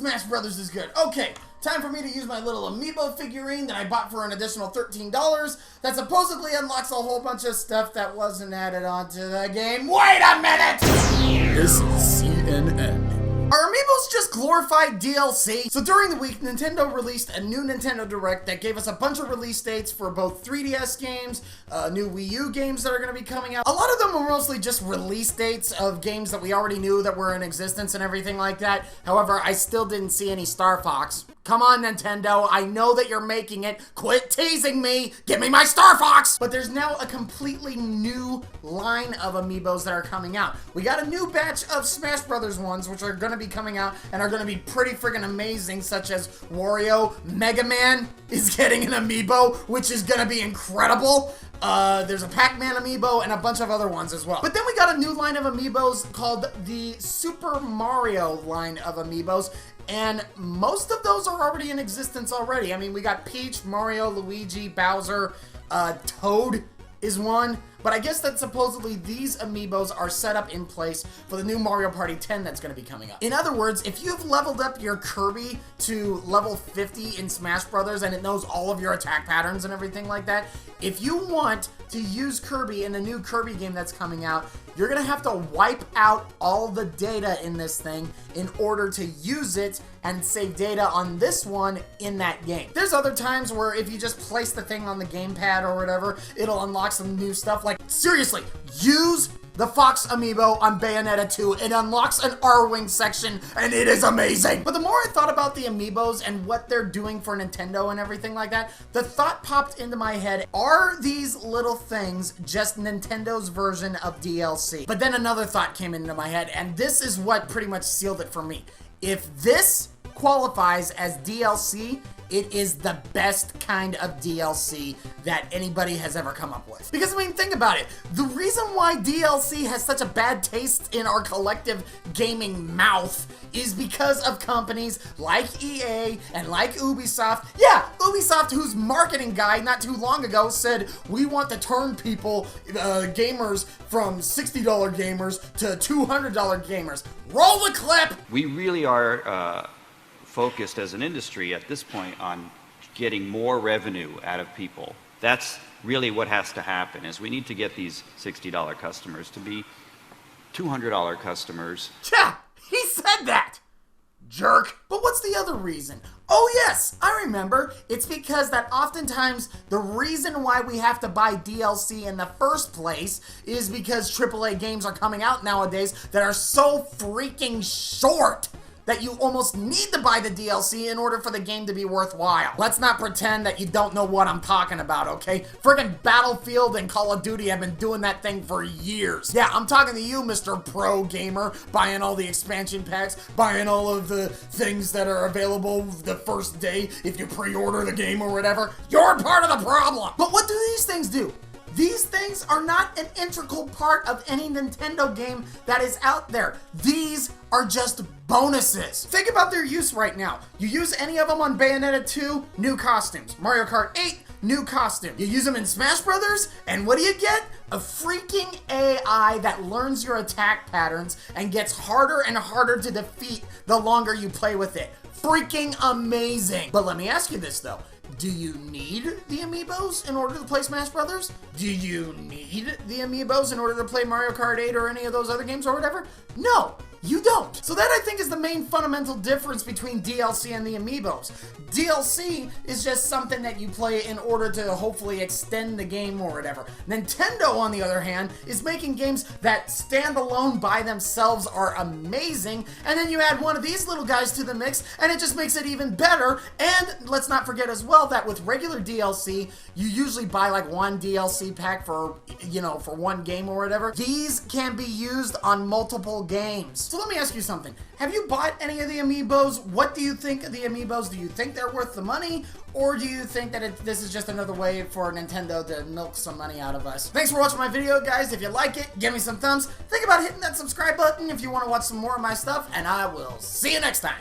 Smash Brothers is good. Okay, time for me to use my little Amiibo figurine that I bought for an additional $13 that supposedly unlocks a whole bunch of stuff that wasn't added onto the game. Wait a minute! This is CNN. Are Amiibos just glorified DLC? So during the week, Nintendo released a new Nintendo Direct that gave us a bunch of release dates for both 3DS games, new Wii U games that are going to be coming out. A lot of them were mostly just release dates of games that we already knew that were in existence and everything like that. However, I still didn't see any Star Fox. Come on, Nintendo, I know that you're making it. Quit teasing me! Give me my Star Fox! But there's now a completely new line of Amiibos that are coming out. We got a new batch of Smash Brothers ones, which are going to be coming out and are going to be pretty friggin' amazing, such as Wario. Mega Man is getting an Amiibo, which is going to be incredible. There's a Pac-Man Amiibo and a bunch of other ones as well. But then we got a new line of Amiibos called the Super Mario line of Amiibos, and most of those are already in existence already. I mean, we got Peach, Mario, Luigi, Bowser, Toad is one. But I guess that supposedly these Amiibos are set up in place for the new Mario Party 10 that's going to be coming up. In other words, if you've leveled up your Kirby to level 50 in Smash Brothers and it knows all of your attack patterns and everything like that, if you want to use Kirby in the new Kirby game that's coming out, you're going to have to wipe out all the data in this thing in order to use it and save data on this one in that game. There's other times where if you just place the thing on the gamepad or whatever, it'll unlock some new stuff. Like, seriously, use the Fox Amiibo on Bayonetta 2. It unlocks an R-Wing section, and it is amazing. But the more I thought about the Amiibos and what they're doing for Nintendo and everything like that, the thought popped into my head, are these little things just Nintendo's version of DLC? But then another thought came into my head, and this is what pretty much sealed it for me. If this qualifies as DLC, it is the best kind of DLC that anybody has ever come up with. Because, I mean, think about it. The reason why DLC has such a bad taste in our collective gaming mouth is because of companies like EA and like Ubisoft. Yeah, Ubisoft, whose marketing guy not too long ago said, we want to turn people, gamers, from $60 gamers to $200 gamers. Roll the clip! We really are focused as an industry at this point on getting more revenue out of people. That's really what has to happen, is we need to get these $60 customers to be $200 customers. Yeah, he said that! Jerk. But what's the other reason? Oh yes, I remember. It's because that oftentimes the reason why we have to buy DLC in the first place is because AAA games are coming out nowadays that are so freaking short that you almost need to buy the DLC in order for the game to be worthwhile. Let's not pretend that you don't know what I'm talking about, okay? Friggin' Battlefield and Call of Duty have been doing that thing for years. Yeah, I'm talking to you, Mr. Pro Gamer, buying all the expansion packs, buying all of the things that are available the first day if you pre-order the game or whatever. You're part of the problem. But what do these things do? These things are not an integral part of any Nintendo game that is out there. These are just bonuses. Think about their use right now. You use any of them on Bayonetta 2, new costumes. Mario Kart 8, new costume. You use them in Smash Brothers, and what do you get? A freaking AI that learns your attack patterns and gets harder and harder to defeat the longer you play with it. Freaking amazing. But let me ask you this though. Do you need the Amiibos in order to play Smash Brothers? Do you need the Amiibos in order to play Mario Kart 8 or any of those other games or whatever? No, you don't. So that I think is the main fundamental difference between DLC and the Amiibos. DLC is just something that you play in order to hopefully extend the game or whatever. Nintendo, on the other hand, is making games that stand alone by themselves are amazing, and then you add one of these little guys to the mix, and it just makes it even better. And let's not forget as well that with regular DLC, you usually buy like one DLC pack for, you know, for one game or whatever. These can be used on multiple games. So let me ask you something. Have you bought any of the Amiibos? What do you think of the Amiibos? Do you think they're worth the money? Or do you think that this is just another way for Nintendo to milk some money out of us? Thanks for watching my video, guys. If you like it, give me some thumbs. Think about hitting that subscribe button if you want to watch some more of my stuff, and I will see you next time.